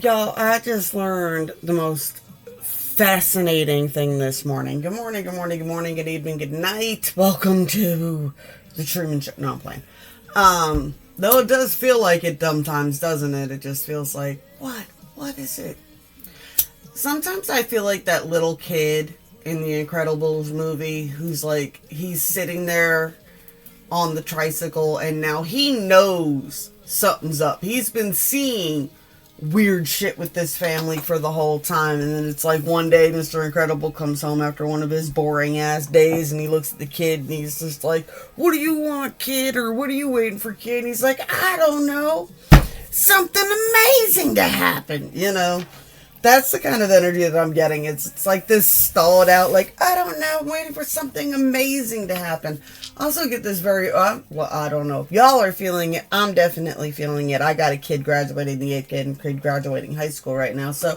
Y'all, I just learned the most fascinating thing this morning. Good morning, good morning, good morning, good evening, good night. Welcome to the Truman Show. No, I'm playing. Though it does feel like it sometimes, doesn't it? It just feels like, what? What is it? Sometimes I feel like that little kid in the Incredibles movie who's like, he's sitting there on the tricycle and now he knows something's up. He's been seeing weird shit with this family for the whole time, and then it's like one day Mr. Incredible comes home after one of his boring ass days and he looks at the kid and he's just like, what do you want, kid? Or what are you waiting for, kid? And he's like, I don't know, something amazing to happen, you know. That's the kind of energy that I'm getting. It's like this stalled out, like, I don't know, I'm waiting for something amazing to happen. I also get this very, well, I don't know if y'all are feeling it. I'm definitely feeling it. I got a kid graduating the 8th grade and kid graduating high school right now. So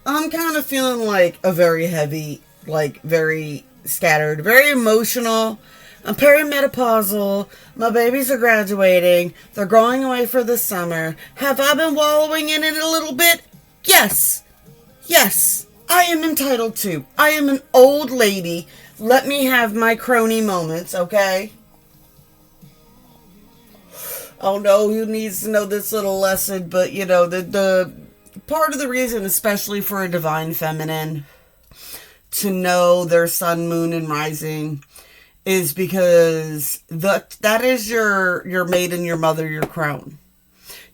I'm kind of feeling like a very heavy, like very scattered, very emotional. I'm perimenopausal. My babies are graduating. They're going away for the summer. Have I been wallowing in it a little bit? Yes. Yes, I am entitled to. I am an old lady. Let me have my crony moments, okay? Oh no, who needs to know this little lesson? But you know, the part of the reason, especially for a divine feminine, to know their sun, moon, and rising is because that is your maiden, your mother, your crone.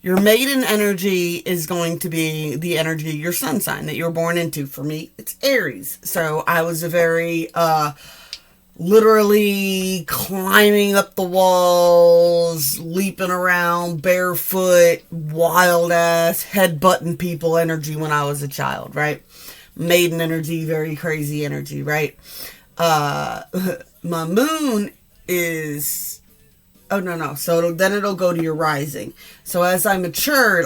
Your maiden energy is going to be the energy, your sun sign that you were born into. For me, it's Aries. So I was a very, literally climbing up the walls, leaping around, barefoot, wild ass, headbutting people energy when I was a child, right? Maiden energy, very crazy energy, right? My moon is, oh, no. So then it'll go to your rising. So as I matured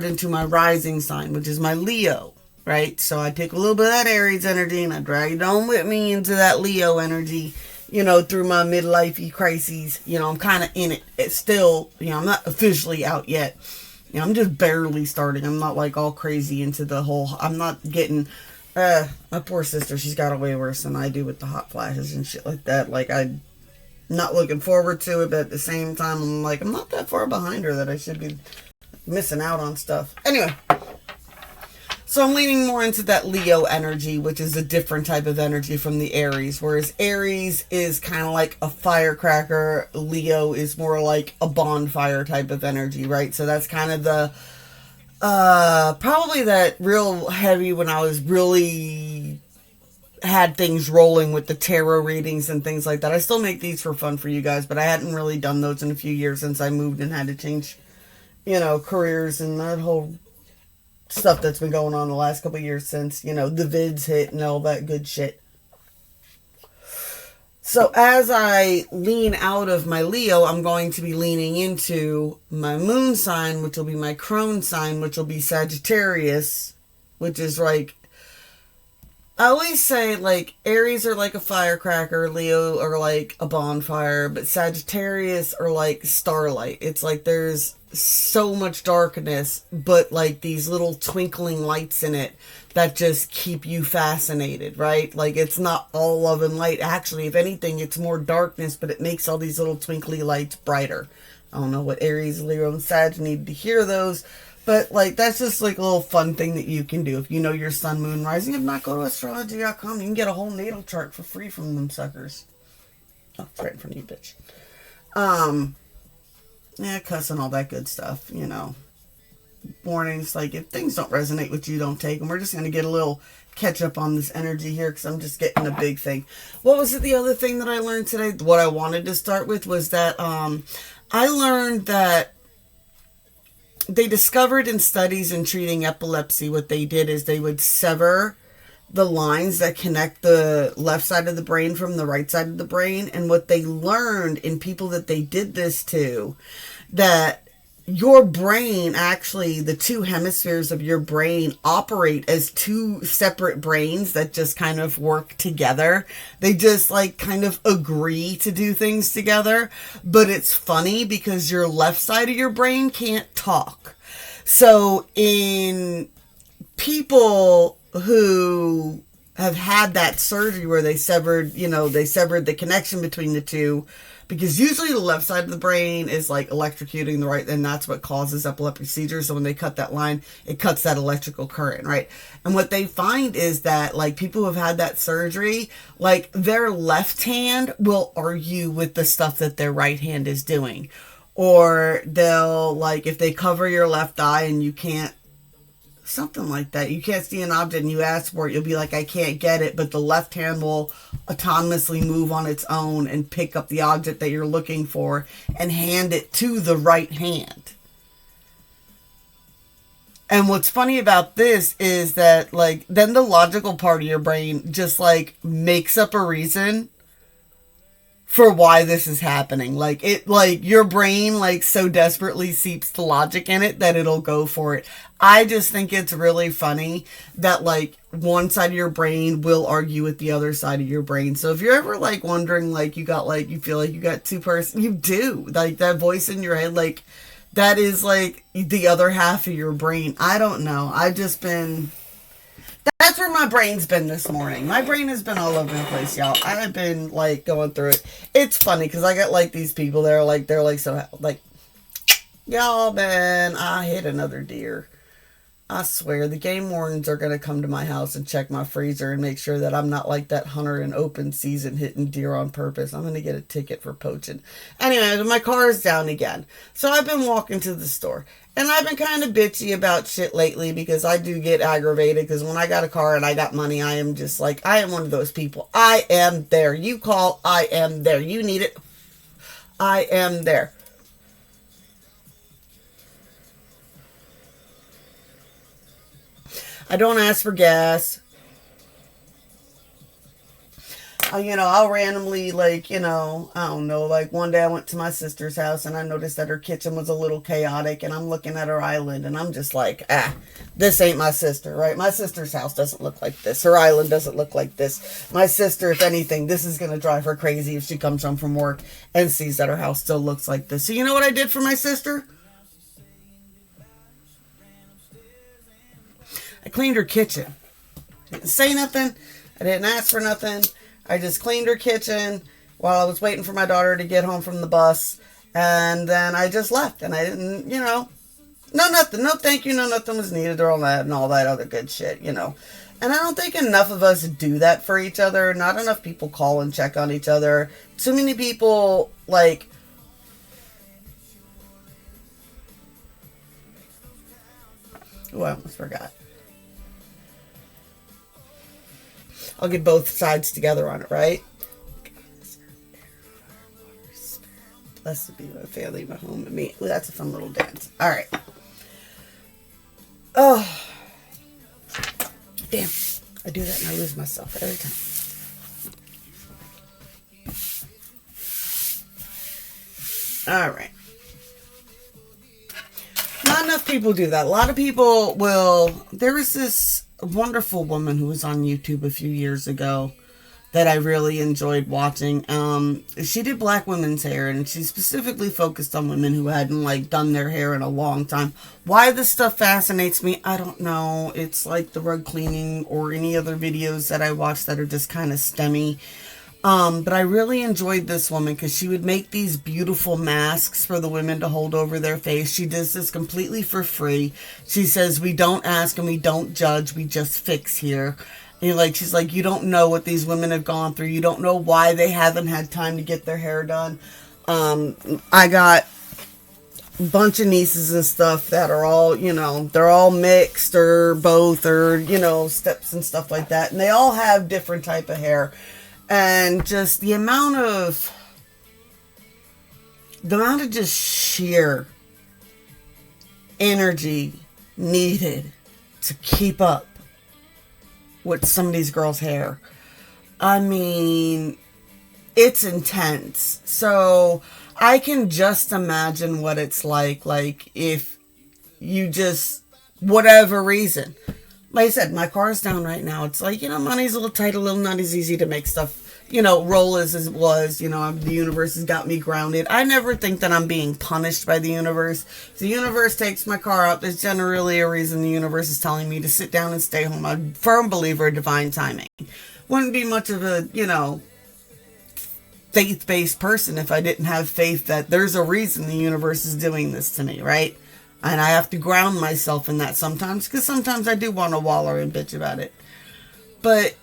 into my rising sign, which is my Leo, right? So I take a little bit of that Aries energy and I drag it on with me into that Leo energy, you know, through my midlife crises. You know, I'm kind of in it. It's still, you know, I'm not officially out yet. You know, I'm just barely starting. I'm not like all crazy into the whole, I'm not getting, my poor sister, she's got it way worse than I do with the hot flashes and shit like that. Like, not looking forward to it, but at the same time, I'm like, I'm not that far behind her that I should be missing out on stuff. Anyway, so I'm leaning more into that Leo energy, which is a different type of energy from the Aries, whereas Aries is kind of like a firecracker, Leo is more like a bonfire type of energy, right? So that's kind of the, probably that real heavy when I was really had things rolling with the tarot readings and things like that. I still make these for fun for you guys, but I hadn't really done those in a few years since I moved and had to change, you know, careers and that whole stuff that's been going on the last couple of years since, you know, the vids hit and all that good shit. So as I lean out of my Leo, I'm going to be leaning into my moon sign, which will be my crone sign, which will be Sagittarius, which is like, I always say, like, Aries are like a firecracker, Leo are like a bonfire, but Sagittarius are like starlight. It's like there's so much darkness, but like these little twinkling lights in it that just keep you fascinated, right? Like, it's not all love and light. Actually, if anything, it's more darkness, but it makes all these little twinkly lights brighter. I don't know what Aries, Leo, and Sag need to hear those. But, like, that's just, like, a little fun thing that you can do. If you know your sun, moon, rising, if not, go to astrology.com. You can get a whole natal chart for free from them suckers. Oh, it's right in front of you, bitch. Yeah, cuss and all that good stuff, you know. Warnings, like, if things don't resonate with you, don't take them. We're just going to get a little catch up on this energy here because I'm just getting a big thing. What was it, the other thing that I learned today? What I wanted to start with was that, I learned that they discovered in studies in treating epilepsy, what they did is they would sever the lines that connect the left side of the brain from the right side of the brain. And what they learned in people that they did this to, that your brain, actually, the two hemispheres of your brain operate as two separate brains that just kind of work together. They just like kind of agree to do things together. But it's funny because your left side of your brain can't talk. So in people who have had that surgery where they severed the connection between the two, because usually the left side of the brain is like electrocuting the right, and that's what causes epileptic seizures. So when they cut that line, it cuts that electrical current, right? And what they find is that like people who have had that surgery, like their left hand will argue with the stuff that their right hand is doing. Or they'll, like, if they cover your left eye and you can't, something like that, you can't see an object and you ask for it, you'll be like, I can't get it, but the left hand will autonomously move on its own and pick up the object that you're looking for and hand it to the right hand. And what's funny about this is that, like, then the logical part of your brain just, like, makes up a reason for why this is happening. Like your brain like so desperately seeps the logic in it that it'll go for it. I just think it's really funny that like one side of your brain will argue with the other side of your brain. So if you're ever like wondering, like you feel like you got two persons, you do. Like that voice in your head, like that is like the other half of your brain. I don't know. That's where my brain's been this morning. My brain has been all over the place, y'all. I have been, like, going through it. It's funny, because I got, like, these people that are, like, they're, like, so, like, y'all, man, I hit another deer. I swear, the game wardens are going to come to my house and check my freezer and make sure that I'm not like that hunter in open season hitting deer on purpose. I'm going to get a ticket for poaching. Anyway, my car is down again. So I've been walking to the store. And I've been kind of bitchy about shit lately because I do get aggravated because when I got a car and I got money, I am just like, I am one of those people. I am there. You call, I am there. You need it, I am there. I don't ask for gas. I'll randomly, like, I don't know, like one day I went to my sister's house and I noticed that her kitchen was a little chaotic and I'm looking at her island and I'm just like, this ain't my sister, right? My sister's house doesn't look like this. Her island doesn't look like this. My sister, if anything, this is going to drive her crazy if she comes home from work and sees that her house still looks like this. So you know what I did for my sister? I cleaned her kitchen. Didn't say nothing. I didn't ask for nothing. I just cleaned her kitchen while I was waiting for my daughter to get home from the bus. And then I just left. And I didn't, no nothing. No thank you. No nothing was needed or all that and all that other good shit, And I don't think enough of us do that for each other. Not enough people call and check on each other. Too many people, like... Oh, I almost forgot. I'll get both sides together on it, right? Blessed be my family, my home, and me. Ooh, that's a fun little dance. All right. Oh. Damn. I do that and I lose myself every time. All right. Not enough people do that. A lot of people will... There was this wonderful woman who was on YouTube a few years ago that I really enjoyed watching. She did black women's hair, and she specifically focused on women who hadn't, like, done their hair in a long time. Why this stuff fascinates me, I don't know. It's like the rug cleaning or any other videos that I watch that are just kind of STEMmy. But I really enjoyed this woman because she would make these beautiful masks for the women to hold over their face. She does this completely for free. She says, we don't ask and we don't judge. We just fix here. And she's like, you don't know what these women have gone through. You don't know why they haven't had time to get their hair done. I got a bunch of nieces and stuff that are all, they're all mixed or both or, steps and stuff like that. And they all have different type of hair. And just the amount of just sheer energy needed to keep up with some of these girls' hair. I mean, it's intense. So I can just imagine what it's like if you just, whatever reason. Like I said, my car is down right now. It's like, money's a little tight, a little not as easy to make stuff, roll as it was. The universe has got me grounded. I never think that I'm being punished by the universe. If the universe takes my car out, there's generally a reason the universe is telling me to sit down and stay home. I'm a firm believer in divine timing. Wouldn't be much of a, faith-based person if I didn't have faith that there's a reason the universe is doing this to me, right? And I have to ground myself in that sometimes, because sometimes I do want to wallow and bitch about it. But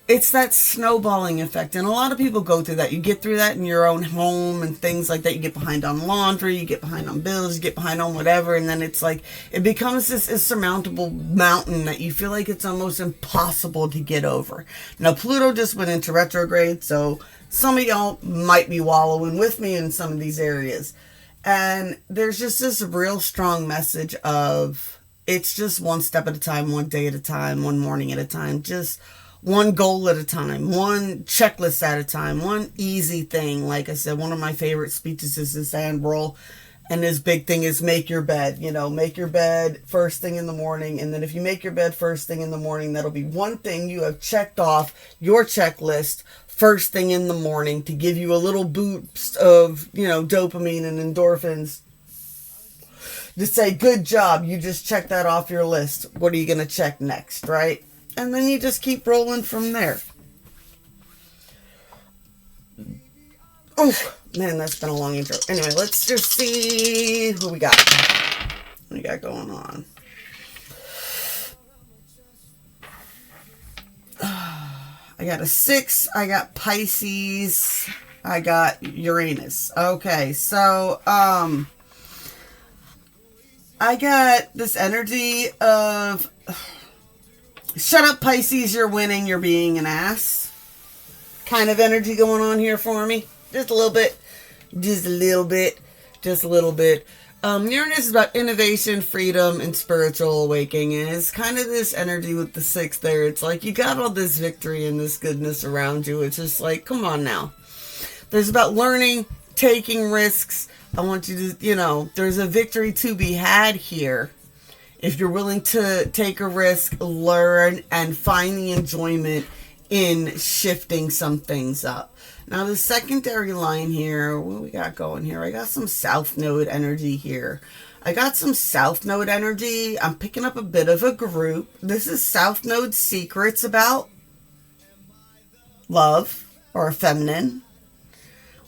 it's that snowballing effect, and a lot of people go through that. You get through that in your own home and things like that. You get behind on laundry, you get behind on bills, you get behind on whatever, and then it's like it becomes this insurmountable mountain that you feel like it's almost impossible to get over. Now, Pluto just went into retrograde, so some of y'all might be wallowing with me in some of these areas. And there's just this real strong message of it's just one step at a time, one day at a time, one morning at a time, just one goal at a time, one checklist at a time, one easy thing. Like I said, one of my favorite speeches is this Anbrol, and his big thing is make your bed. Make your bed first thing in the morning, and then if you make your bed first thing in the morning, that'll be one thing you have checked off your checklist first thing in the morning to give you a little boost of, dopamine and endorphins. To say, good job, you just checked that off your list. What are you going to check next, right? And then you just keep rolling from there. Oh, man, that's been a long intro. Anyway, let's just see who we got. What we got going on? I got a 6. I got Pisces. I got Uranus. Okay, so, I got this energy of... Shut up, Pisces, you're winning, you're being an ass. Kind of energy going on here for me. Just a little bit. Just a little bit. Just a little bit. Uranus is about innovation, freedom, and spiritual awakening. And it's kind of this energy with the 6 there. It's like you got all this victory and this goodness around you. It's just like, come on now. There's about learning, taking risks. I want you to, there's a victory to be had here. If you're willing to take a risk, learn, and find the enjoyment in shifting some things up. Now, the secondary line here, what we got going here? I got some South Node energy here. I'm picking up a bit of a group. This is South Node secrets about love or feminine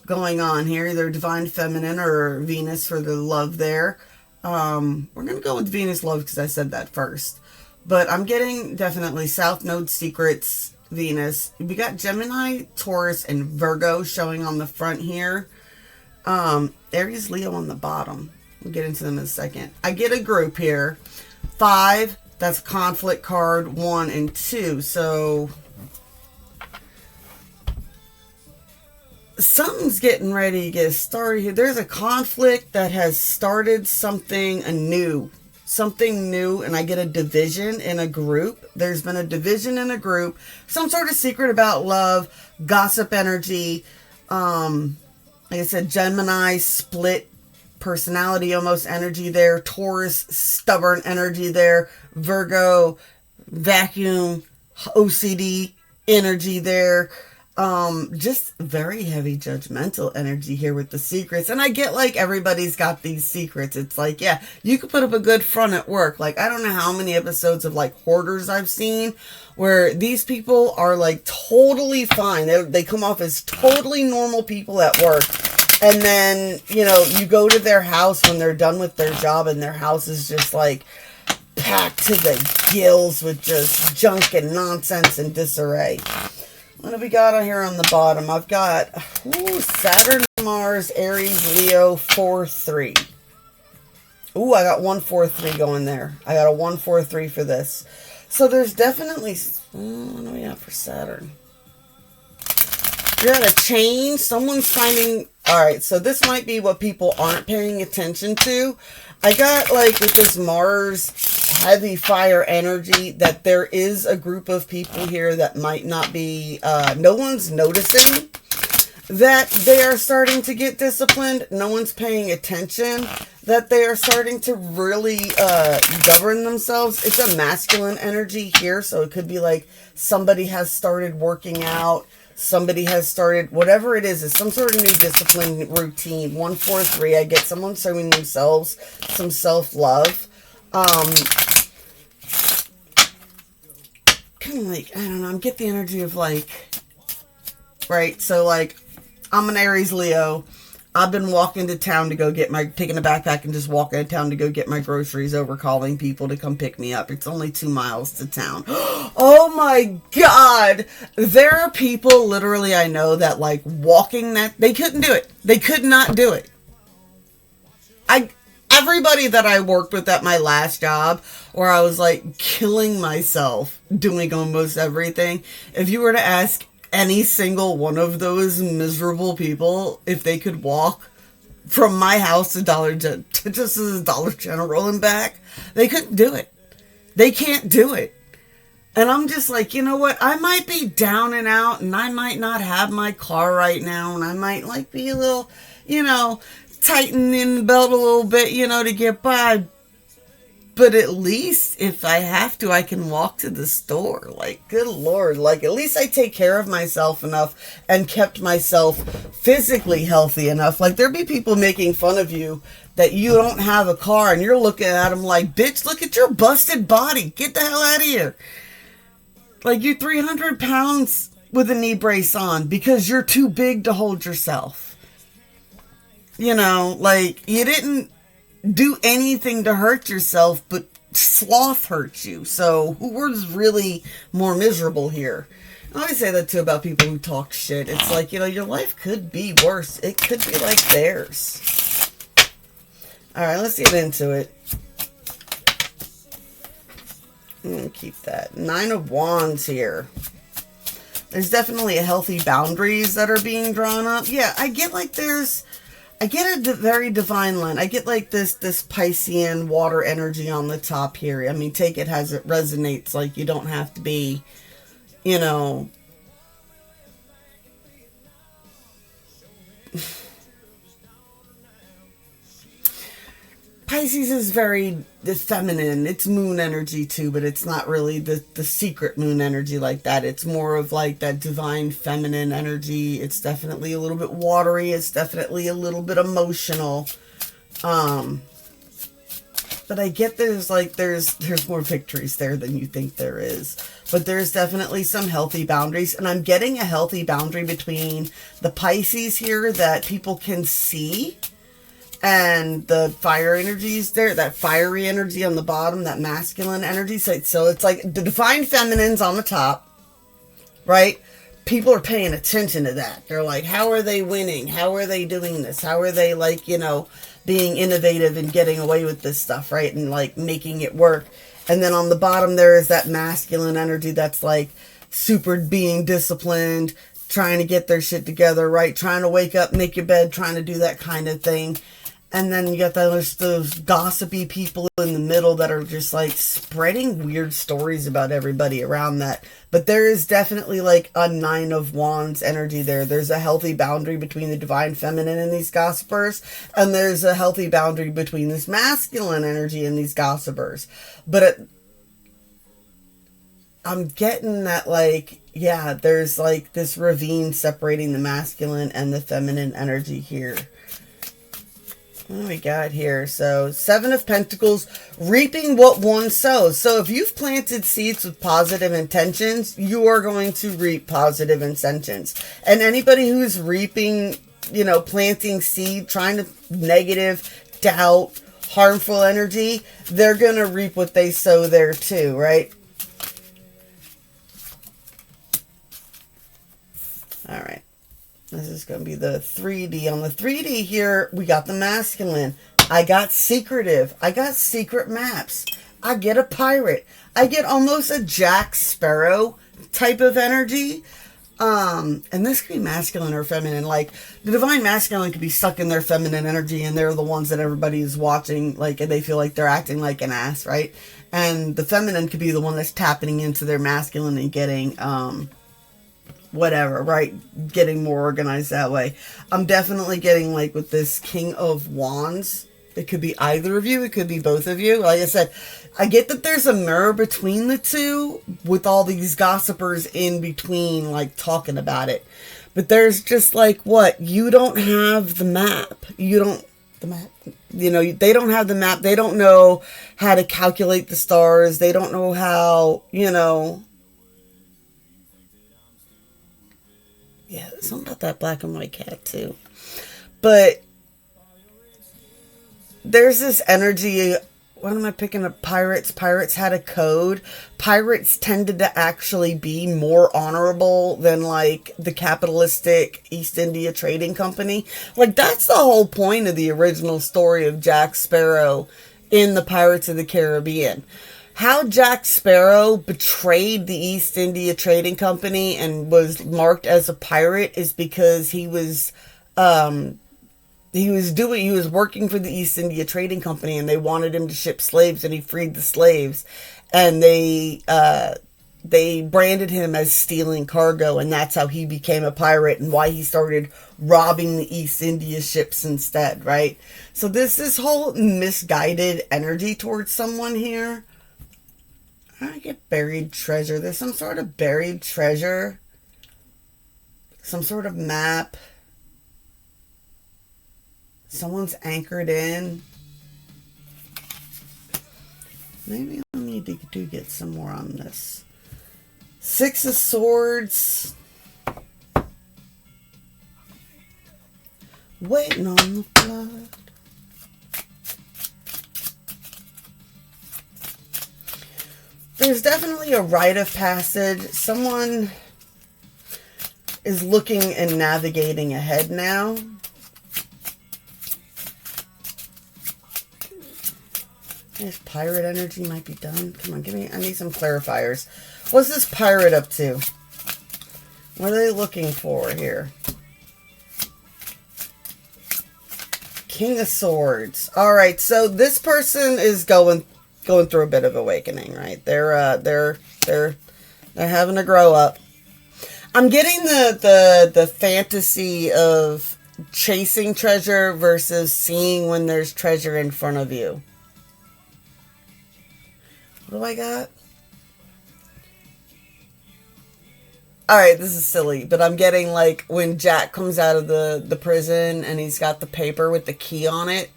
going on here. Either divine feminine or Venus for the love there. We're going to go with Venus love because I said that first. But I'm getting definitely South Node secrets, Venus. We got Gemini, Taurus, and Virgo showing on the front here. Aries, Leo on the bottom. We'll get into them in a second. I get a group here. 5, that's conflict card, 1 and 2. So something's getting ready to get started here. There's a conflict that has started something new, and I get a division in a group. There's been a division in a group, some sort of secret about love, gossip energy. Like I said, Gemini, split personality, almost energy there. Taurus, stubborn energy there. Virgo, vacuum, OCD energy there. Just very heavy judgmental energy here with the secrets. And I get like everybody's got these secrets. It's like, yeah, you could put up a good front at work. Like, I don't know how many episodes of like Hoarders I've seen where these people are like totally fine. They come off as totally normal people at work. And then, you go to their house when they're done with their job and their house is just like packed to the gills with just junk and nonsense and disarray. What have we got on here on the bottom? I've got Saturn, Mars, Aries, Leo, 4-3. Ooh, I got 1-4-3 going there. I got a 1-4-3 for this. So there's definitely... what do we got for Saturn? We got a change. Someone's finding... Alright, so this might be what people aren't paying attention to. I got, like, with this Mars heavy fire energy, that there is a group of people here that might not be... no one's noticing that they are starting to get disciplined. No one's paying attention that they are starting to really govern themselves. It's a masculine energy here, so it could be like somebody has started working out. somebody has started, whatever it is some sort of new discipline routine. 143, I get someone showing themselves some self-love. Kind of like, I don't know, I get the energy of like, right, so like, I'm an Aries Leo. I've been walking to town to go get taking a backpack and just walking to town to go get my groceries over calling people to come pick me up. It's only 2 miles to town. Oh my God. There are people literally I know that like walking that, they couldn't do it. They could not do it. Everybody that I worked with at my last job, where I was like killing myself doing almost everything, if you were to ask any single one of those miserable people if they could walk from my house to just as Dollar General and back, they couldn't do it. They can't do it. And I'm just like, you know what? I might be down and out, and I might not have my car right now, and I might like be a little, tighten in the belt a little bit, to get by. But at least if I have to, I can walk to the store. Like, good Lord. Like, at least I take care of myself enough and kept myself physically healthy enough. Like, there'd be people making fun of you that you don't have a car, and you're looking at them like, bitch, look at your busted body. Get the hell out of here. Like, you're 300 pounds with a knee brace on because you're too big to hold yourself. Like, you didn't do anything to hurt yourself, but sloth hurt you. So who was really more miserable here? I always say that too about people who talk shit. It's like, your life could be worse. It could be like theirs. All right, let's get into it. I'm going to keep that. 9 of Wands here. There's definitely a healthy boundaries that are being drawn up. Yeah, I get a very divine line. I get like this Piscean water energy on the top here. I mean, take it as it resonates. Like, you don't have to be, Pisces is very feminine. It's moon energy too, but it's not really the secret moon energy like that. It's more of like that divine feminine energy. It's definitely a little bit watery. It's definitely a little bit emotional. But I get there's more victories there than you think there is. But there's definitely some healthy boundaries. And I'm getting a healthy boundary between the Pisces here that people can see, and the fire energies there, that fiery energy on the bottom, that masculine energy. So it's like the divine feminine's on the top, right? People are paying attention to that. They're like, how are they winning? How are they doing this? How are they like, being innovative and getting away with this stuff, right? And like making it work. And then on the bottom there is that masculine energy that's like super being disciplined, trying to get their shit together, right? Trying to wake up, make your bed, trying to do that kind of thing. And then you got those gossipy people in the middle that are just like spreading weird stories about everybody around that. But there is definitely like a 9 of Wands energy there. There's a healthy boundary between the divine feminine and these gossipers. And there's a healthy boundary between this masculine energy and these gossipers. But I'm getting that like, yeah, there's like this ravine separating the masculine and the feminine energy here. What do we got here? So, 7 of Pentacles, reaping what one sows. So, if you've planted seeds with positive intentions, you are going to reap positive intentions. And anybody who's reaping, planting seed, trying to negative, doubt, harmful energy, they're going to reap what they sow there too, right? All right. This is going to be the 3D. On the 3D here, we got the masculine. I got secretive. I got secret maps. I get a pirate. I get almost a Jack Sparrow type of energy. And this could be masculine or feminine. Like, the divine masculine could be stuck in their feminine energy, and they're the ones that everybody is watching, like, and they feel like they're acting like an ass, right? And the feminine could be the one that's tapping into their masculine and getting, whatever, right? Getting more organized that way. I'm definitely getting like with this King of Wands It could be either of you. It could be both of you. Like I said, I get that there's a mirror between the two with all these gossipers in between, like, talking about it. But there's just, like, what? You don't have the map. The map. You know, they don't have the map. They don't know how to calculate the stars. They don't know how, you know. Yeah, something about that black and white cat, too. But there's this energy. What am I picking up? Pirates. Pirates had a code. Pirates tended to actually be more honorable than, like, the capitalistic East India Trading Company. Like, that's the whole point of the original story of Jack Sparrow in the Pirates of the Caribbean. How Jack Sparrow betrayed the East India Trading Company and was marked as a pirate is because he was working for the East India Trading Company, and they wanted him to ship slaves, and he freed the slaves, and they branded him as stealing cargo, and that's how he became a pirate and why he started robbing the East India ships instead, right? So this whole misguided energy towards someone here. I get buried treasure. There's some sort of buried treasure, some sort of map. Someone's anchored in. Maybe I need to get some more on this. Six of Swords. Waiting on the flood. There's definitely a rite of passage. Someone is looking and navigating ahead now. This pirate energy might be done. Come on, I need some clarifiers. What's this pirate up to? What are they looking for here? King of Swords. All right, so this person is going through a bit of awakening, right? They're having to grow up. I'm getting the fantasy of chasing treasure versus seeing when there's treasure in front of you. What do I got? Alright, this is silly, but I'm getting, like, when Jack comes out of the prison and he's got the paper with the key on it,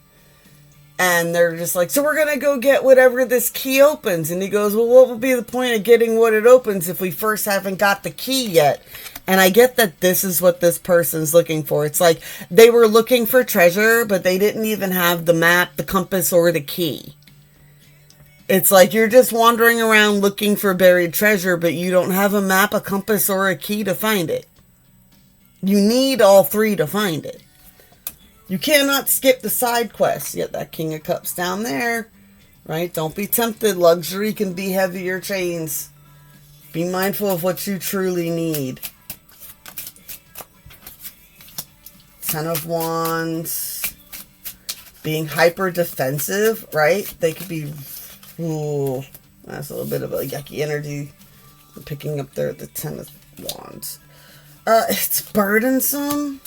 and they're just like, so we're gonna go get whatever this key opens. And he goes, well, what would be the point of getting what it opens if we first haven't got the key yet? And I get that this is what this person's looking for. It's like they were looking for treasure, but they didn't even have the map, the compass, or the key. It's like you're just wandering around looking for buried treasure, but you don't have a map, a compass, or a key to find it. You need all three to find it. You cannot skip the side quests. Yet that King of Cups down there, right? Don't be tempted. Luxury can be heavier chains. Be mindful of what you truly need. Ten of Wands. Being hyper defensive, right? They could be... Ooh, that's a little bit of a yucky energy. I'm picking up there the Ten of Wands. It's burdensome.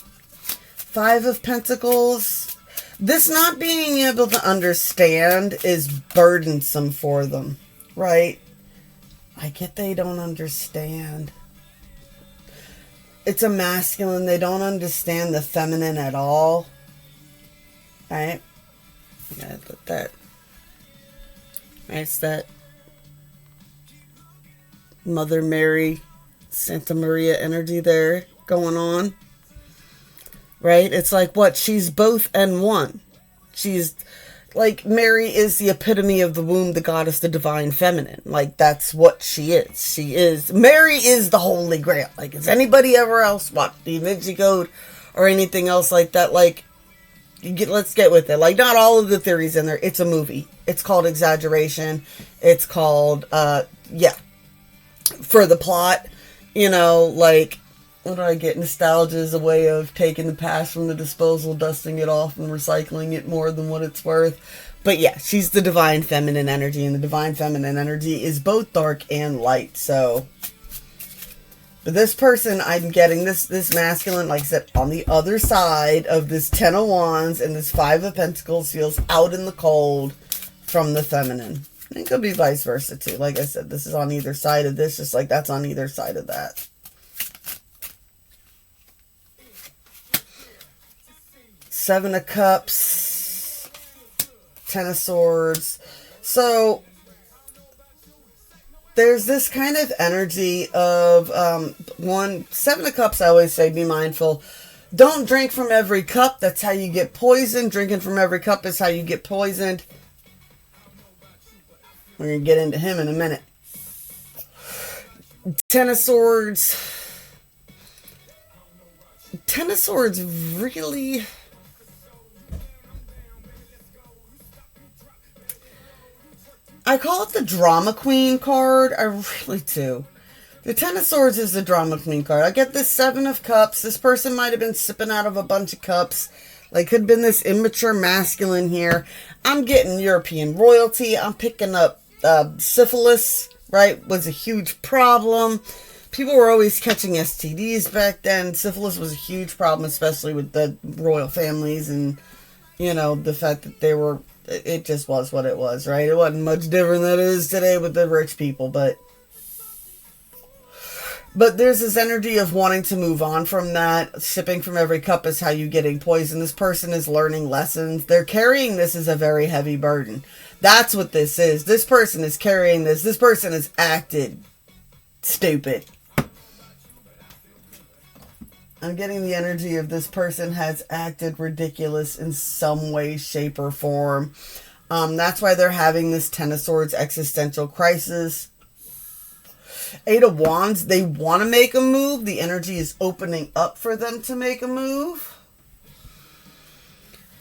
Five of Pentacles. This not being able to understand is burdensome for them, right? I get they don't understand. It's a masculine. They don't understand the feminine at all, right? Yeah, but that... It's that Mother Mary, Santa Maria energy there going on. Right? It's like, what? She's both and one. She's, like, Mary is the epitome of the womb, the goddess, the divine feminine. Like, that's what she is. Mary is the Holy Grail. Like, has anybody ever else watched the Da Vinci Code or anything else like that? Like, let's get with it. Like, not all of the theories in there. It's a movie. It's called exaggeration. It's called, for the plot. You know, like, what do I get? Nostalgia is a way of taking the past from the disposal, dusting it off, and recycling it more than what it's worth. But yeah, she's the divine feminine energy, and the divine feminine energy is both dark and light. So, But this person, I'm getting this masculine, like I said, on the other side of this 10 of Wands, and this 5 of Pentacles feels out in the cold from the feminine. And it could be vice versa too. Like I said, this is on either side of this, just like that's on either side of that. Seven of Cups, 10 of Swords. So there's this kind of energy of, 7 of Cups, I always say, be mindful. Don't drink from every cup. That's how you get poisoned. Drinking from every cup is how you get poisoned. We're going to get into him in a minute. 10 of Swords. 10 of Swords really... I call it the Drama Queen card. I really do. The 10 of Swords is the Drama Queen card. I get this 7 of Cups. This person might have been sipping out of a bunch of cups. Like, could have been this immature masculine here. I'm getting European royalty. I'm picking up syphilis, right? Was a huge problem. People were always catching STDs back then. Syphilis was a huge problem, especially with the royal families and, you know, the fact that they were... It just was what it was, right? It wasn't much different than it is today with the rich people, but there's this energy of wanting to move on from that. Sipping from every cup is how you getting poisoned. This person is learning lessons. They're carrying this as a very heavy burden. That's what this is. This person is carrying this. This person has acted stupid. I'm getting the energy of this person has acted ridiculous in some way, shape, or form. That's why they're having this 10 of Swords existential crisis. 8 of Wands, they want to make a move. The energy is opening up for them to make a move.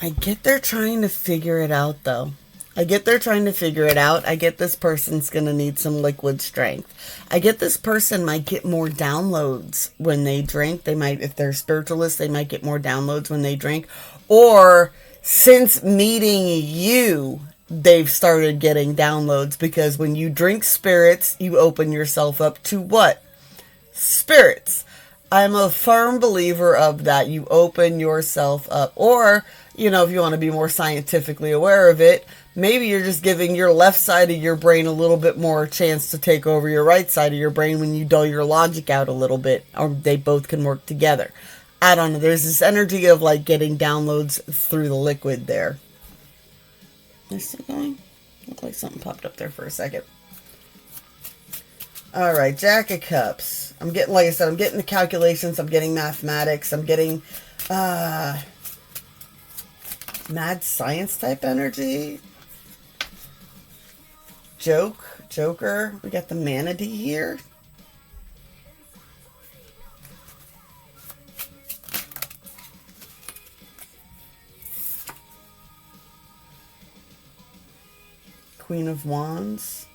I get they're trying to figure it out, though. I get they're trying to figure it out. I get this person's going to need some liquid strength. I get this person might get more downloads when they drink. They might, if they're spiritualists, they might get more downloads when they drink. Or since meeting you, they've started getting downloads, because when you drink spirits, you open yourself up to what? Spirits. I'm a firm believer of that. You open yourself up. Or, you know, if you want to be more scientifically aware of it, maybe you're just giving your left side of your brain a little bit more chance to take over your right side of your brain when you dull your logic out a little bit, or they both can work together. I don't know. There's this energy of like getting downloads through the liquid there. They're still going? Looked like something popped up there for a second. All right, Jack of Cups. I'm getting, like I said, I'm getting the calculations. I'm getting mathematics. I'm getting mad science type energy. Joker. We got the manatee here. Queen of Wands.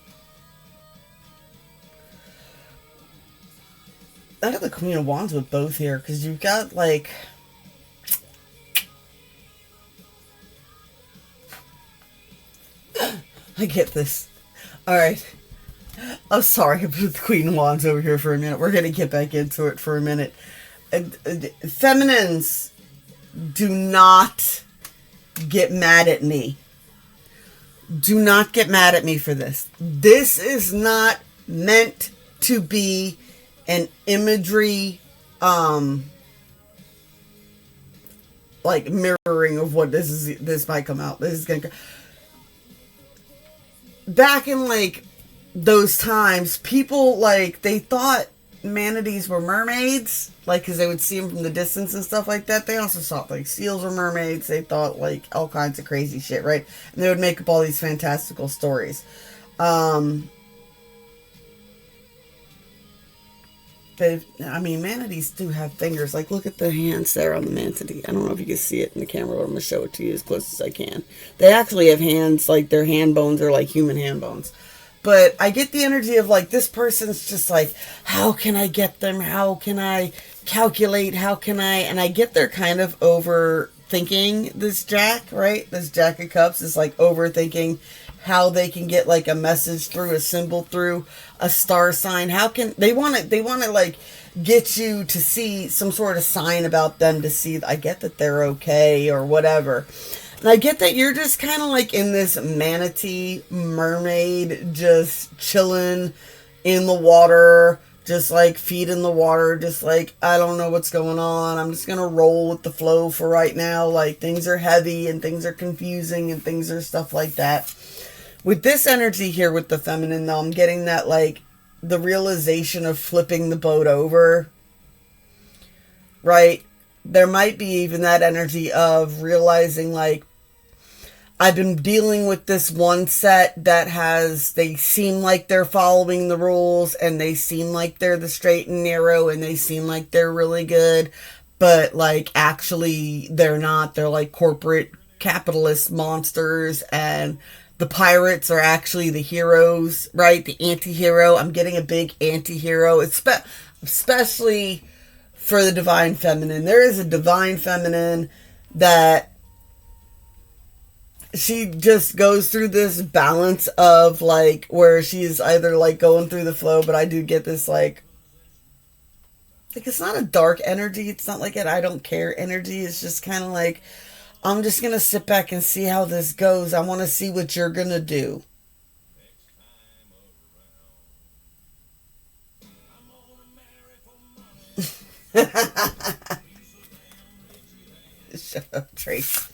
I got the Queen of Wands with both here, because you've got like... I get this. Alright. I'm sorry, I put the Queen of Wands over here for a minute. We're going to get back into it for a minute. Feminines, do not get mad at me. Do not get mad at me for this. This is not meant to be an imagery, like mirroring of what this might come out. This is gonna. Back in like those times, people like they thought manatees were mermaids, like because they would see them from the distance and stuff like that. They also thought like seals were mermaids. They thought like all kinds of crazy shit, right? And they would make up all these fantastical stories. But, I mean, manatees do have fingers. Like, look at the hands there on the manatee. I don't know if you can see it in the camera, but I'm going to show it to you as close as I can. They actually have hands, like, their hand bones are like human hand bones. But I get the energy of, like, this person's just like, how can I get them? How can I calculate? How can I? And I get they're kind of overthinking this Jack, right? This Jack of Cups is, like, overthinking how they can get like a message through, a symbol through, a star sign. How can they want to like get you to see some sort of sign about them, to see, I get that they're okay or whatever. And I get that you're just kind of like in this manatee mermaid, just chilling in the water, just like feet in the water, just like, I don't know what's going on. I'm just going to roll with the flow for right now. Like, things are heavy and things are confusing and things are stuff like that. With this energy here with the feminine, though, I'm getting that, like, the realization of flipping the boat over, right? There might be even that energy of realizing, like, I've been dealing with this one set that they seem like they're following the rules, and they seem like they're the straight and narrow, and they seem like they're really good, but, like, actually they're not. They're like corporate capitalist monsters, and the pirates are actually the heroes, right? The anti-hero. I'm getting a big anti-hero, especially for the divine feminine. There is a divine feminine that she just goes through this balance of, like, where she's either like going through the flow, but I do get this like it's not a dark energy. It's not like an I don't care energy. It's just kind of like, I'm just going to sit back and see how this goes. I want to see what you're going to do. Shut up, Trace.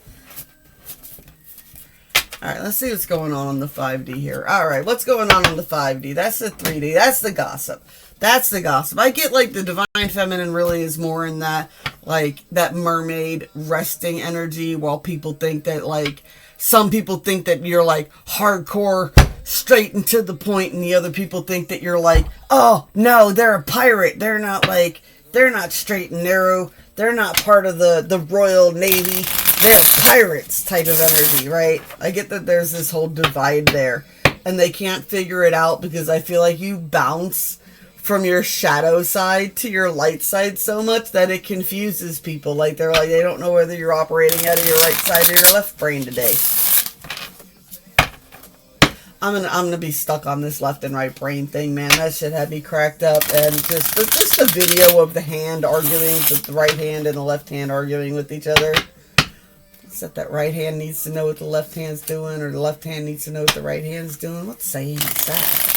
Alright, let's see what's going on the 5D here. Alright, what's going on the 5D? That's the 3D. That's the gossip. That's the gossip. I get, like, the divine feminine really is more in that, like, that mermaid resting energy, while people think that, like, some people think that you're, like, hardcore, straight and to the point, and the other people think that you're, like, oh, no, they're a pirate. They're not, like, they're not straight and narrow. They're not part of the Royal Navy. They're pirates type of energy, right? I get that there's this whole divide there, and they can't figure it out because I feel like you bounce from your shadow side to your light side so much that it confuses people. Like, they don't know whether you're operating out of your right side or your left brain today. I'm gonna be stuck on this left and right brain thing, man. That shit had me cracked up. And just the video of the hand arguing, the right hand and the left hand arguing with each other. Except that right hand needs to know what the left hand's doing, or the left hand needs to know what the right hand's doing. What saying is that?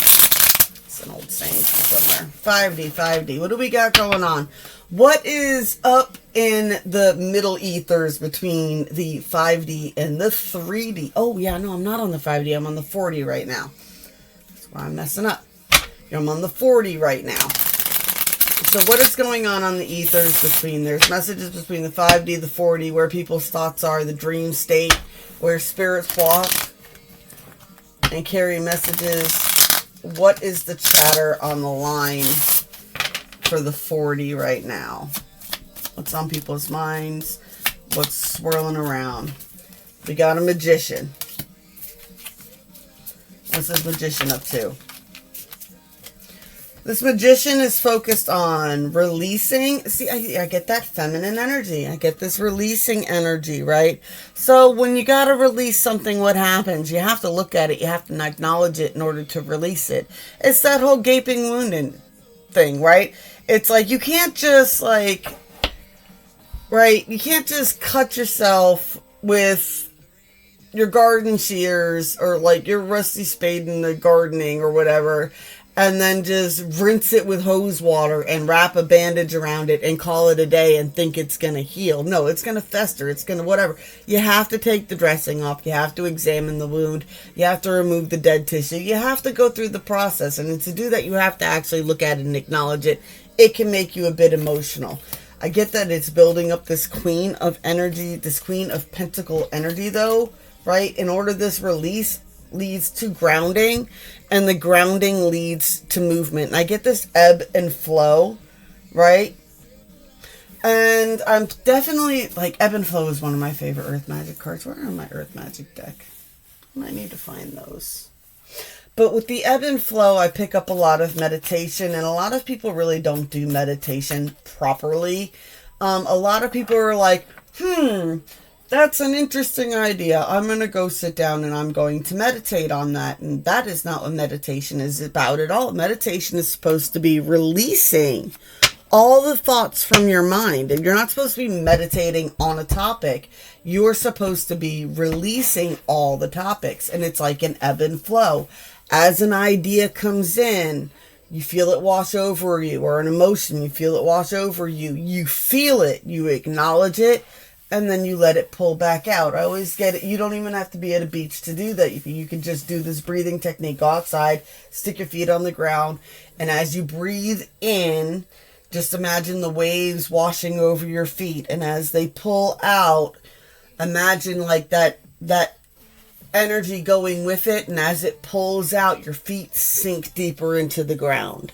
It's an old saying from somewhere. 5D. What do we got going on? What is up in the middle ethers between the 5D and the 3D? Oh, yeah, no, I'm not on the 5D. I'm on the 4D right now. That's why I'm messing up. I'm on the 4D right now. So what is going on the ethers between? There's messages between the 5D, the 4D, where people's thoughts are, the dream state, where spirits walk and carry messages. What is the chatter on the line for the 4D right now? What's on people's minds? What's swirling around? We got a magician. What's this magician up to? This magician is focused on releasing. See, I get that feminine energy. I get this releasing energy, right? So when you got to release something, what happens? You have to look at it. You have to acknowledge it in order to release it. It's that whole gaping wound thing, right? It's like, you can't just, like, right? You can't just cut yourself with your garden shears, or like your rusty spade in the gardening or whatever, and then just rinse it with hose water and wrap a bandage around it and call it a day and think it's going to heal. No, it's going to fester. It's going to whatever. You have to take the dressing off. You have to examine the wound. You have to remove the dead tissue. You have to go through the process. And to do that, you have to actually look at it and acknowledge it. It can make you a bit emotional. I get that it's building up this queen of energy, this queen of pentacle energy, though, right? In order this release leads to grounding, and the grounding leads to movement. And I get this ebb and flow, right? And I'm definitely, like, ebb and flow is one of my favorite Earth Magic cards. Where are my Earth Magic deck? I might need to find those. But with the ebb and flow, I pick up a lot of meditation, and a lot of people really don't do meditation properly. A lot of people are like, That's an interesting idea. I'm going to go sit down and I'm going to meditate on that. And that is not what meditation is about at all. Meditation is supposed to be releasing all the thoughts from your mind. And you're not supposed to be meditating on a topic. You're supposed to be releasing all the topics. And it's like an ebb and flow. As an idea comes in, you feel it wash over you, or an emotion, you feel it wash over you. You feel it, you acknowledge it, and then you let it pull back out. I always get it. You don't even have to be at a beach to do that. You can just do this breathing technique. Go outside, stick your feet on the ground, and as you breathe in, just imagine the waves washing over your feet. And as they pull out, imagine like that energy going with it. And as it pulls out, your feet sink deeper into the ground,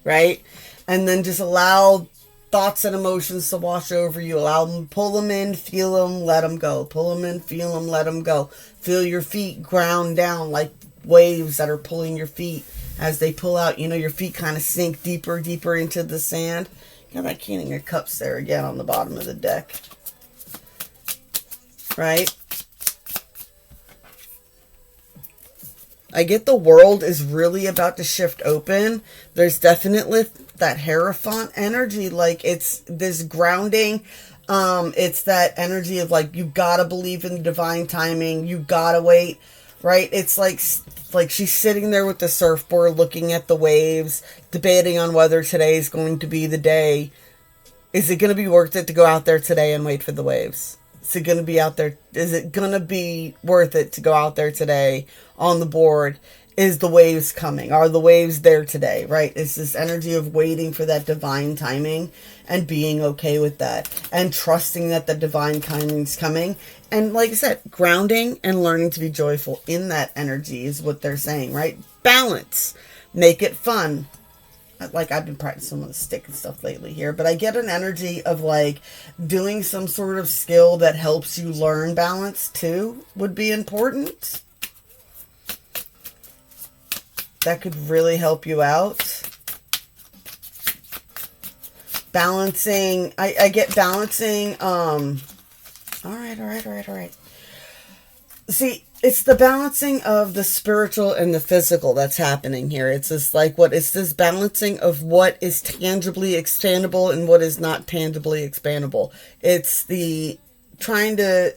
right? And then just allow thoughts and emotions to wash over you. Allow them, pull them in, feel them, let them go. Pull them in, feel them, let them go. Feel your feet ground down like waves that are pulling your feet. As they pull out, your feet kind of sink deeper into the sand. Got that King of Cups there again on the bottom of the deck. Right? I get the world is really about to shift open. There's definitely that Hierophant energy. Like, it's this grounding. It's that energy of like, you gotta believe in the divine timing. You gotta wait, right? It's like she's sitting there with the surfboard, looking at the waves, debating on whether today is going to be the day. Is it going to be worth it to go out there today and wait for the waves? Is it going to be out there? Is it going to be worth it to go out there today on the board? Is the waves coming? Are the waves there today, right? It's this energy of waiting for that divine timing and being okay with that and trusting that the divine timing's coming. And like I said, grounding and learning to be joyful in that energy is what they're saying, right? Balance. Make it fun. Like, I've been practicing some of the stick and stuff lately here, but I get an energy of like doing some sort of skill that helps you learn balance too would be important. That could really help you out. Balancing, I get balancing, all right. See, it's the balancing of the spiritual and the physical that's happening here. It's this it's this balancing of what is tangibly expandable and what is not tangibly expandable. It's the trying to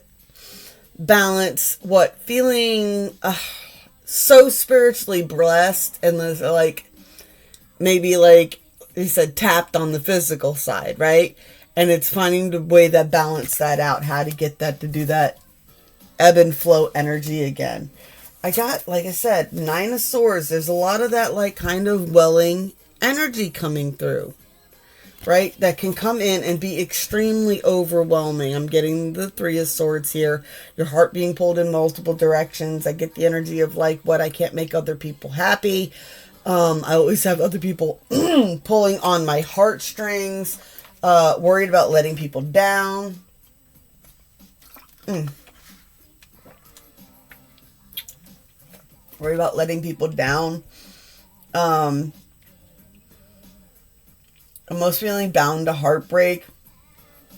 balance feeling so spiritually blessed and maybe you said tapped on the physical side, right? And it's finding the way that balance that out, how to get that to do that ebb and flow energy again. I got, like I said, 9 of Swords. There's a lot of that kind of welling energy coming through, right? That can come in and be extremely overwhelming. I'm getting the 3 of Swords here. Your heart being pulled in multiple directions. I get the energy of what I can't make other people happy. I always have other people pulling on my heartstrings. Worried about letting people down. Worried about letting people down. I'm most feeling bound to heartbreak.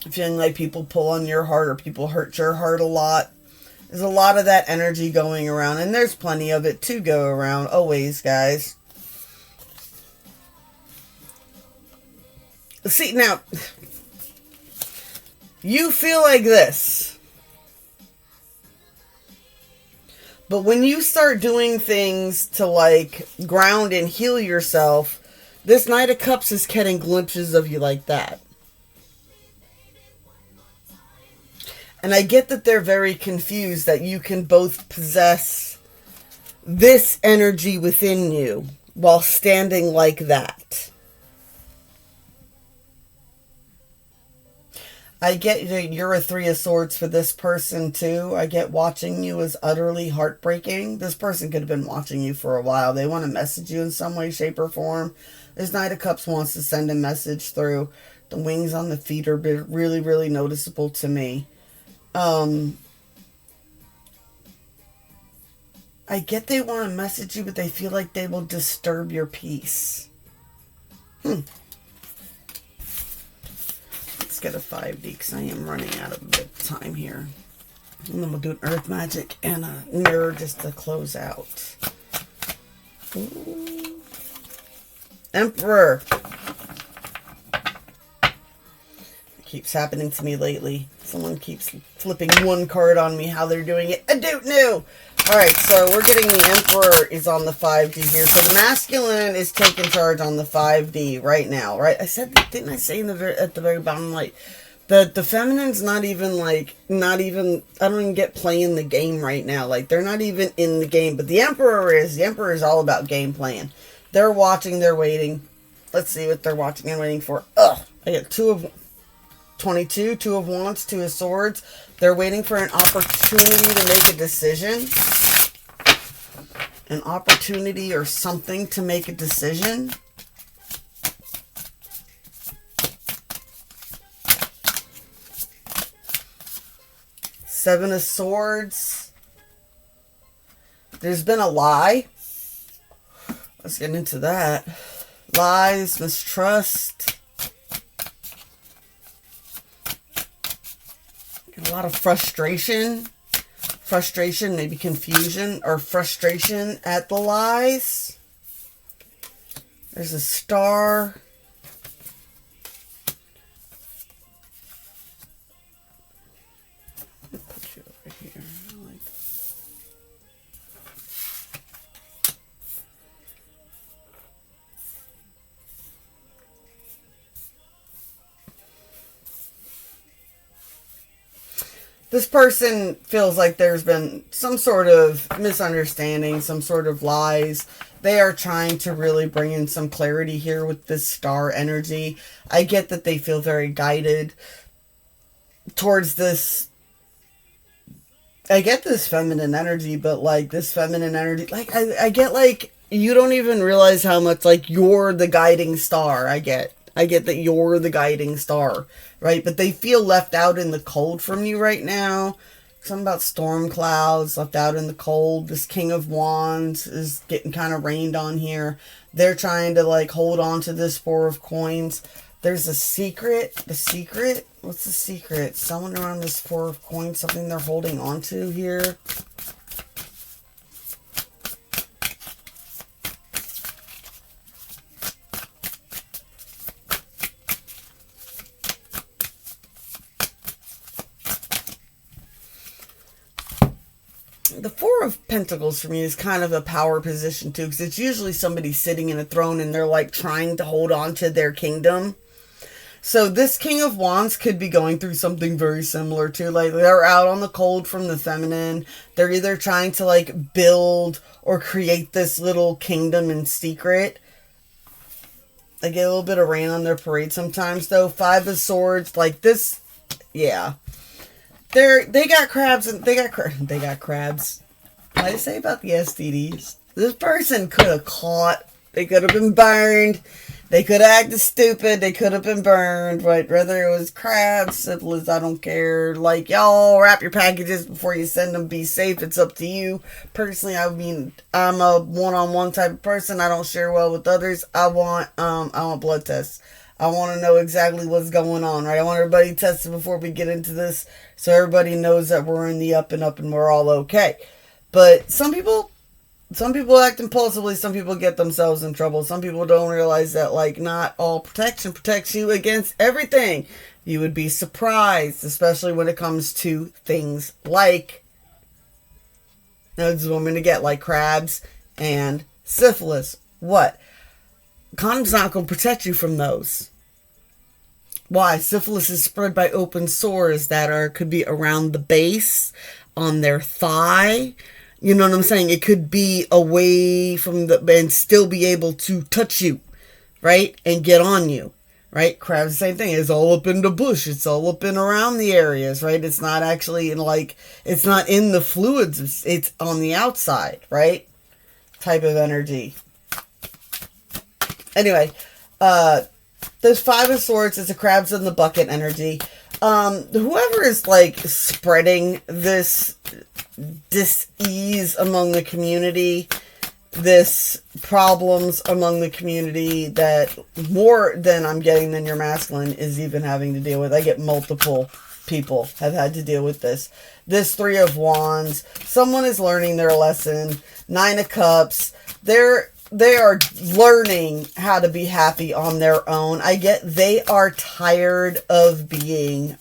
Feeling like people pull on your heart or people hurt your heart a lot. There's a lot of that energy going around. And there's plenty of it to go around. Always, guys. See, now, you feel like this. But when you start doing things to ground and heal yourself, this Knight of Cups is getting glimpses of you like that. And I get that they're very confused that you can both possess this energy within you while standing like that. I get you're a 3 of Swords for this person too. I get watching you is utterly heartbreaking. This person could have been watching you for a while. They want to message you in some way, shape, or form. This Knight of Cups wants to send a message through. The wings on the feet are really, really noticeable to me. I get they want to message you, but they feel like they will disturb your peace. Let's get a 5D because I am running out of time here. And then we'll do an earth magic and a mirror just to close out. Ooh. Emperor. It keeps happening to me lately. Someone keeps flipping one card on me. How they're doing it, I don't know. Alright, so we're getting the Emperor is on the 5D here. So the masculine is taking charge on the 5D right now, right? I said, didn't I say at the very bottom, like, the feminine's not even, I don't even get playing the game right now. Like, they're not even in the game. But the Emperor is all about game playing. They're watching, they're waiting. Let's see what they're watching and waiting for. Ugh, I get 2 of 22, 2 of Wands, 2 of Swords. They're waiting for an opportunity to make a decision. An opportunity or something to make a decision. Seven of Swords. There's been a lie. Let's get into that. Lies, mistrust. A lot of frustration. Frustration, maybe confusion or frustration at the lies. There's a Star. Put you over here. This person feels like there's been some sort of misunderstanding, some sort of lies. They are trying to really bring in some clarity here with this Star energy. I get that they feel very guided towards this. I get this feminine energy, but like this feminine energy, like I get like you don't even realize how much like you're the guiding star. I get that you're the guiding star, right? But they feel left out in the cold from you right now. Something about storm clouds, left out in the cold. This King of Wands is getting kind of rained on here. They're trying to like hold on to this 4 of Coins. There's a secret. The secret? What's the secret? Someone around this 4 of Coins, something they're holding on to here. The 4 of Pentacles for me is kind of a power position too, because it's usually somebody sitting in a throne and they're like trying to hold on to their kingdom. So this King of Wands could be going through something very similar to, like, they're out on the cold from the feminine. They're either trying to like build or create this little kingdom in secret. I get a little bit of rain on their parade sometimes though. 5 of Swords, like this, yeah. They got crabs and they got crabs. What did I say about the STDs? This person could have caught. They could have been burned. They could have acted stupid. They could have been burned. But whether it was crabs, syphilis, I don't care. Like, y'all wrap your packages before you send them. Be safe. It's up to you. Personally, I mean, I'm a one-on-one type of person. I don't share well with others. I want blood tests. I want to know exactly what's going on, right? I want everybody tested before we get into this so everybody knows that we're in the up and we're all okay. But some people act impulsively. Some people get themselves in trouble. Some people don't realize that, like, not all protection protects you against everything. You would be surprised, especially when it comes to things like, now this is what I'm going to get, like crabs and syphilis. What? Condom's not going to protect you from those. Why? Syphilis is spread by open sores that could be around the base, on their thigh. You know what I'm saying? It could be away from and still be able to touch you, right? And get on you, right? Crabs, the same thing. It's all up in the bush. It's all up and around the areas, right? It's not actually it's not in the fluids. It's on the outside, right? Type of energy. Anyway, there's 5 of Swords. It's a crabs in the bucket energy. Whoever is like spreading this dis-ease among the community, this problems among the community that more than I'm getting than your masculine is even having to deal with. I get multiple people have had to deal with this. This Three of Wands, someone is learning their lesson. Nine of Cups, they are learning how to be happy on their own. I get they are tired of being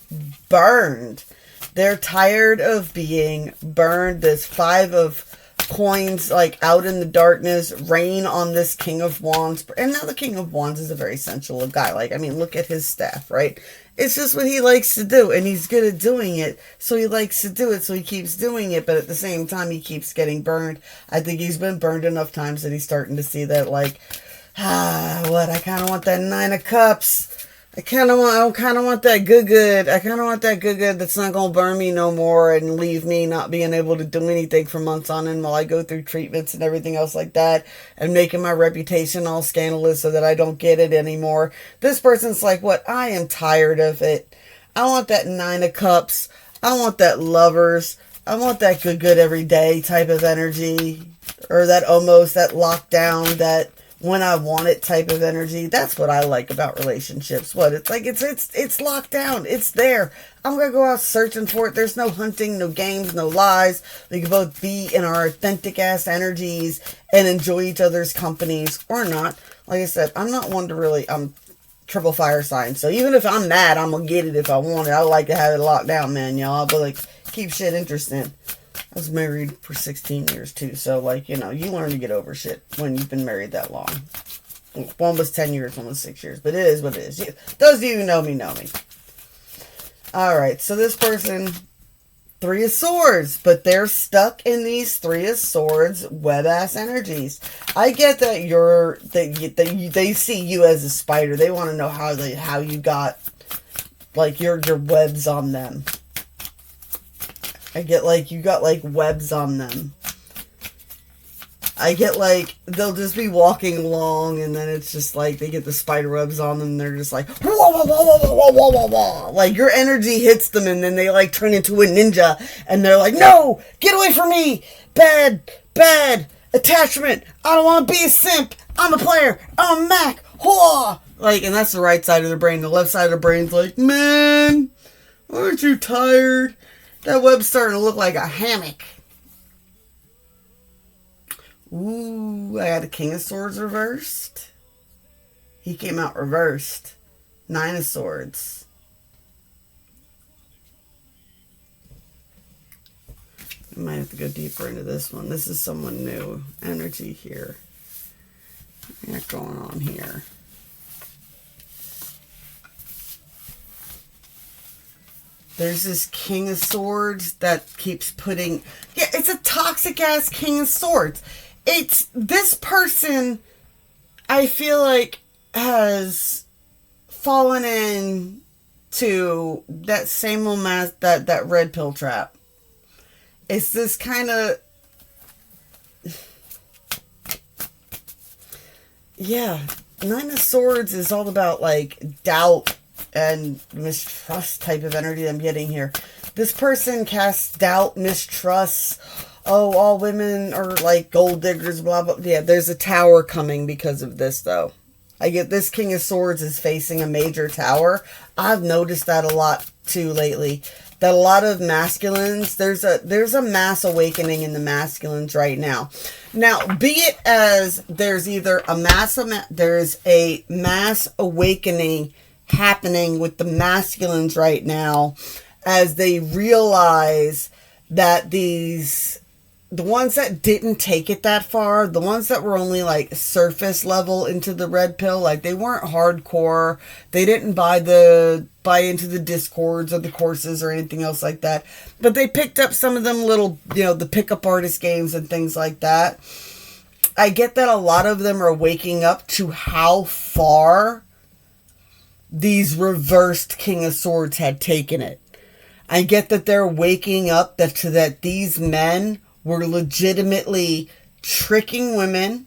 burned. They're tired of being burned. This Five of Coins, like out in the darkness, rain on this King of Wands. And now the King of Wands is a very sensual guy. Like, I mean, look at his staff, right? It's just what he likes to do, and he's good at doing it, so he likes to do it, so he keeps doing it, but at the same time, he keeps getting burned. I think he's been burned enough times that he's starting to see that, like, I kind of want that Nine of Cups. I kind of want that good. I kind of want that good that's not going to burn me no more and leave me not being able to do anything for months on end while I go through treatments and everything else like that, and making my reputation all scandalous so that I don't get it anymore. This person's like, what? I am tired of it. I want that Nine of Cups. I want that Lovers. I want that good every day type of energy, or that almost, that lockdown, that when I want it type of energy. That's what I like about relationships. What it's like, it's locked down. It's there. I'm gonna go out searching for it. There's no hunting, no games, no lies. We can both be in our authentic ass energies and enjoy each other's companies or not. Like I said, I'm not one to really triple fire sign. So even if I'm mad, I'm gonna get it if I want it. I like to have it locked down, man, y'all. But like, keep shit interesting. I was married for 16 years, too. So, like, you know, you learn to get over shit when you've been married that long. One was 10 years, one was 6 years. But it is what it is. Those of you who know me, know me. Alright, so this person, Three of Swords. But they're stuck in these Three of Swords web-ass energies. I get that they see you as a spider. They want to know how you got, like, your webs on them. I get, like, you got, like, webs on them. I get, like, they'll just be walking along, and then it's just, like, they get the spider webs on them, and they're just like, whoa, whoa, whoa, whoa, whoa, whoa, whoa, whoa. Like, your energy hits them, and then they, like, turn into a ninja, and they're like, no, get away from me, bad attachment, I don't want to be a simp, I'm a player, I'm a Mac, whoa. Like, and that's the right side of their brain. The left side of the brain's like, man, aren't you tired? That web's starting to look like a hammock. Ooh, I got a King of Swords reversed. He came out reversed. Nine of Swords. I might have to go deeper into this one. This is someone new. Energy here. What's going on here? There's this King of Swords that keeps putting... Yeah, it's a toxic-ass King of Swords. It's... This person, I feel like, has fallen in to that same old that red pill trap. It's this kind of... Yeah. Nine of Swords is all about, like, doubt and mistrust type of energy I'm getting here. This person casts doubt, mistrust. Oh, all women are like gold diggers, blah, blah. Yeah, there's a tower coming because of this, though. I get this King of Swords is facing a major tower. I've noticed that a lot, too, lately. That a lot of masculines, there's a mass awakening in the masculines right now. Now, be it as there's either there's a mass awakening happening with the masculines right now as they realize that the ones that didn't take it that far, the ones that were only like surface level into the red pill, like they weren't hardcore, they didn't buy into the discords or the courses or anything else like that, but they picked up some of them little, the pickup artist games and things like that. I get that a lot of them are waking up to how far these reversed King of Swords had taken it. I get that they're waking up that these men were legitimately tricking women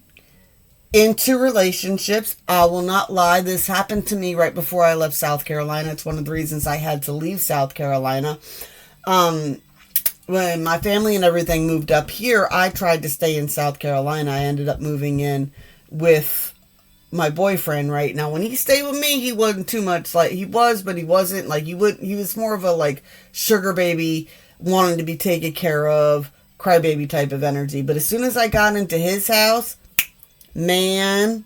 into relationships. I will not lie. This happened to me right before I left South Carolina. It's one of the reasons I had to leave South Carolina. When my family and everything moved up here, I tried to stay in South Carolina. I ended up moving in with my boyfriend, right? Now, when he stayed with me, he wasn't too much like, he was, but he wasn't like, he was more of a like sugar baby, wanting to be taken care of, crybaby type of energy. But as soon as I got into his house, man,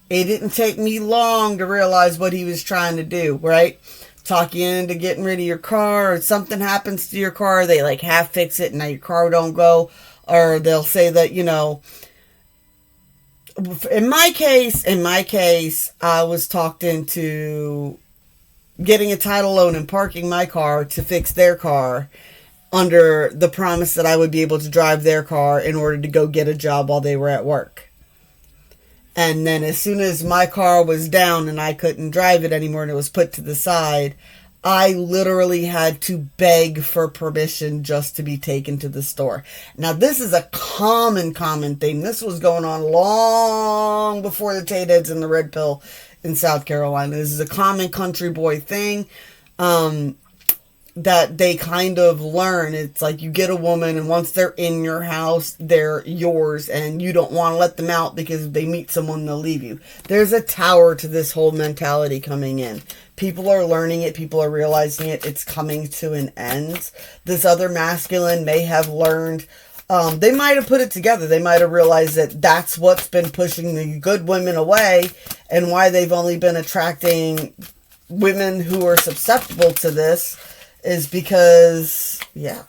it didn't take me long to realize what he was trying to do, right? Talk you into getting rid of your car, or something happens to your car, they like half fix it and now your car don't go, or they'll say that, you know, in my case, I was talked into getting a title loan and parking my car to fix their car under the promise that I would be able to drive their car in order to go get a job while they were at work. And then as soon as my car was down and I couldn't drive it anymore and it was put to the side, I literally had to beg for permission just to be taken to the store. Now, this is a common thing. This was going on long before the Tateheads and the Red Pill in South Carolina. This is a common country boy thing that they kind of learn. It's like you get a woman, and once they're in your house, they're yours, and you don't want to let them out because if they meet someone, they'll leave you. There's a tower to this whole mentality coming in. People are learning it. People are realizing it. It's coming to an end. This other masculine may have learned. They might have put it together. They might have realized that that's what's been pushing the good women away, and why they've only been attracting women who are susceptible to this is because, yeah.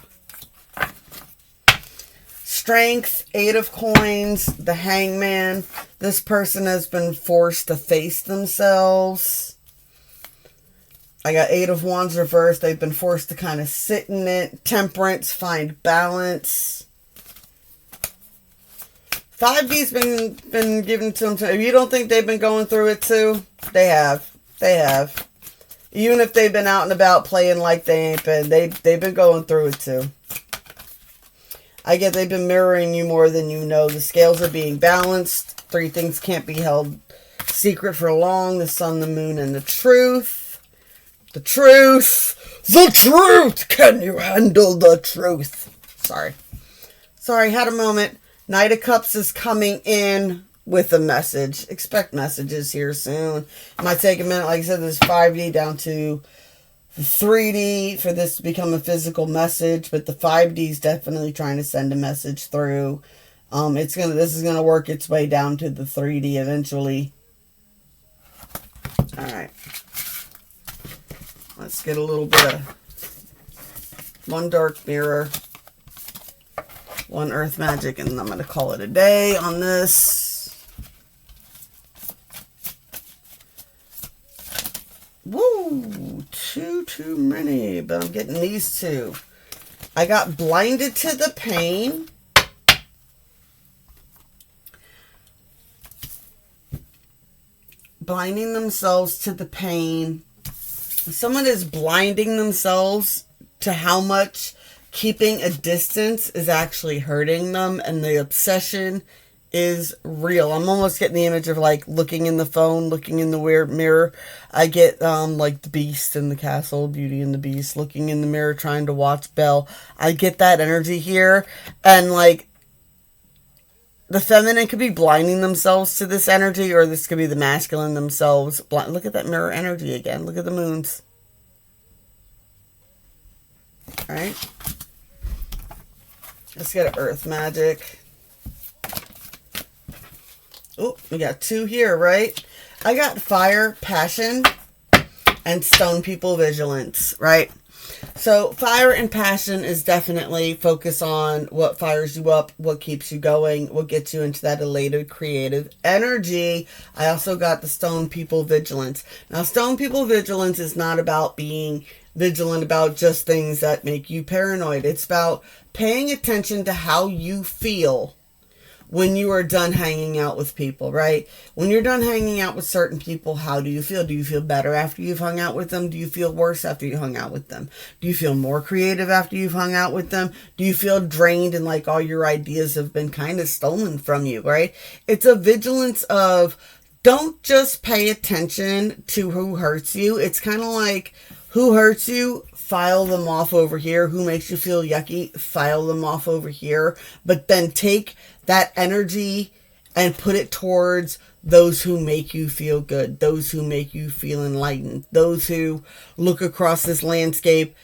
Strength, 8 of Coins, the Hangman. This person has been forced to face themselves. I got 8 of Wands reversed. They've been forced to kind of sit in it. Temperance, find balance. 5D's been given to them. If you don't think they've been going through it too, they have. They have. Even if they've been out and about playing like they ain't been, they've been going through it too. I get they've been mirroring you more than you know. The scales are being balanced. 3 things can't be held secret for long. The sun, the moon, and the truth. The truth. The truth. Can you handle the truth? Sorry, had a moment. Knight of Cups is coming in with a message. Expect messages here soon. It might take a minute. Like I said, there's 5D down to 3D for this to become a physical message, but the 5D is definitely trying to send a message through. This is gonna work its way down to the 3D eventually. All right. Let's get a little bit of one dark mirror, one earth magic, and I'm going to call it a day on this. Woo! Too many, but I'm getting these 2. I got blinded to the pain. Blinding themselves to the pain. Someone is blinding themselves to how much keeping a distance is actually hurting them, and the obsession is real. I'm almost getting the image of like looking in the phone, looking in the weird mirror. I get like the Beast in the castle, Beauty and the Beast, looking in the mirror trying to watch Belle. I get that energy here, and like the feminine could be blinding themselves to this energy, or this could be the masculine themselves. Look at that mirror energy again. Look at the moons. Alright. Let's get an earth magic. Oh, we got 2 here, right? I got fire, passion, and stone people vigilance, right? So fire and passion is definitely focus on what fires you up, what keeps you going, what gets you into that elated creative energy. I also got the stone people vigilance. Now, stone people vigilance is not about being vigilant about just things that make you paranoid. It's about paying attention to how you feel when you are done hanging out with people, right? When you're done hanging out with certain people, how do you feel? Do you feel better after you've hung out with them? Do you feel worse after you hung out with them? Do you feel more creative after you've hung out with them? Do you feel drained and like all your ideas have been kind of stolen from you, right? It's a vigilance of don't just pay attention to who hurts you. It's kind of like who hurts you, file them off over here. Who makes you feel yucky, file them off over here. But then take that energy and put it towards those who make you feel good, those who make you feel enlightened, those who look across this landscape.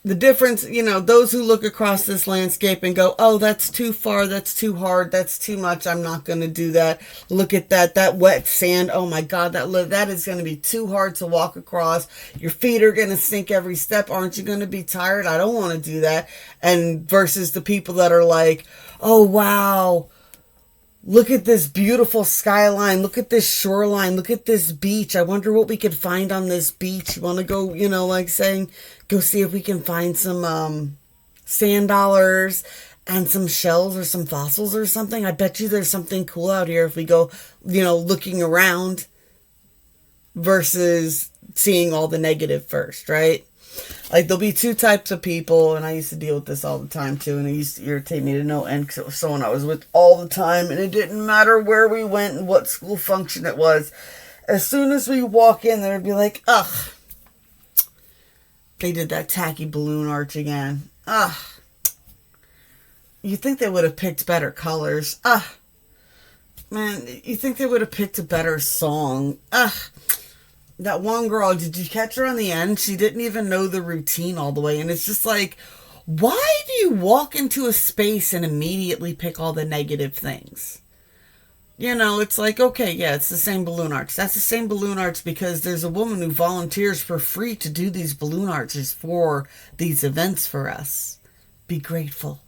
The difference, those who look across this landscape and go, oh, that's too far, that's too hard, that's too much, I'm not going to do that. Look at that wet sand. Oh my God, that is going to be too hard to walk across. Your feet are going to sink every step. Aren't you going to be tired? I don't want to do that. And versus the people that are like, oh, wow, look at this beautiful skyline. Look at this shoreline. Look at this beach. I wonder what we could find on this beach. You want to go, go see if we can find some sand dollars and some shells or some fossils or something. I bet you there's something cool out here if we go, looking around versus seeing all the negative first, right? Like, there'll be two types of people, and I used to deal with this all the time, too, and it used to irritate me to no end because it was someone I was with all the time, and it didn't matter where we went and what school function it was. As soon as we walk in, they'd be like, ugh, they did that tacky balloon arch again. Ugh. You think they would have picked better colors. Ugh. Man, you think they would have picked a better song. Ugh. That one girl, did you catch her on the end? She didn't even know the routine all the way. And it's just like, why do you walk into a space and immediately pick all the negative things? It's like, okay, yeah, it's the same balloon arch. That's the same balloon arch because there's a woman who volunteers for free to do these balloon arches for these events for us. Be grateful.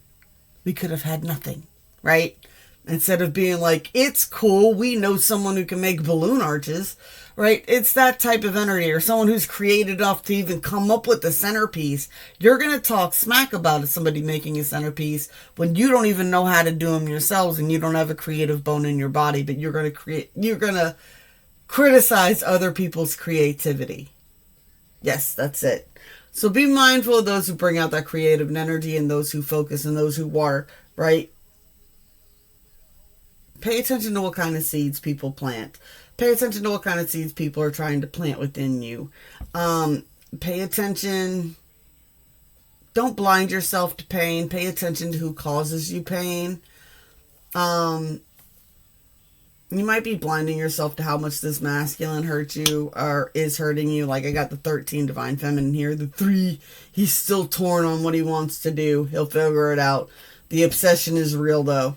We could have had nothing, right? Instead of being like, it's cool, we know someone who can make balloon arches, right? It's that type of energy, or someone who's creative enough to even come up with the centerpiece. You're going to talk smack about somebody making a centerpiece when you don't even know how to do them yourselves and you don't have a creative bone in your body, but you're going to criticize other people's creativity. Yes, that's it. So be mindful of those who bring out that creative energy and those who focus and those who water, right? Pay attention to what kind of seeds people plant. Pay attention to what kind of seeds people are trying to plant within you. Pay attention. Don't blind yourself to pain. Pay attention to who causes you pain. You might be blinding yourself to how much this masculine hurt you or is hurting you. Like, I got the 13 divine feminine here. The 3, he's still torn on what he wants to do. He'll figure it out. The obsession is real, though.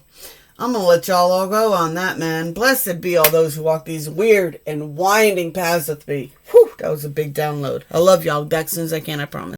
I'm going to let y'all all go on that, man. Blessed be all those who walk these weird and winding paths with me. Whew, that was a big download. I love y'all. Back as soon as I can, I promise.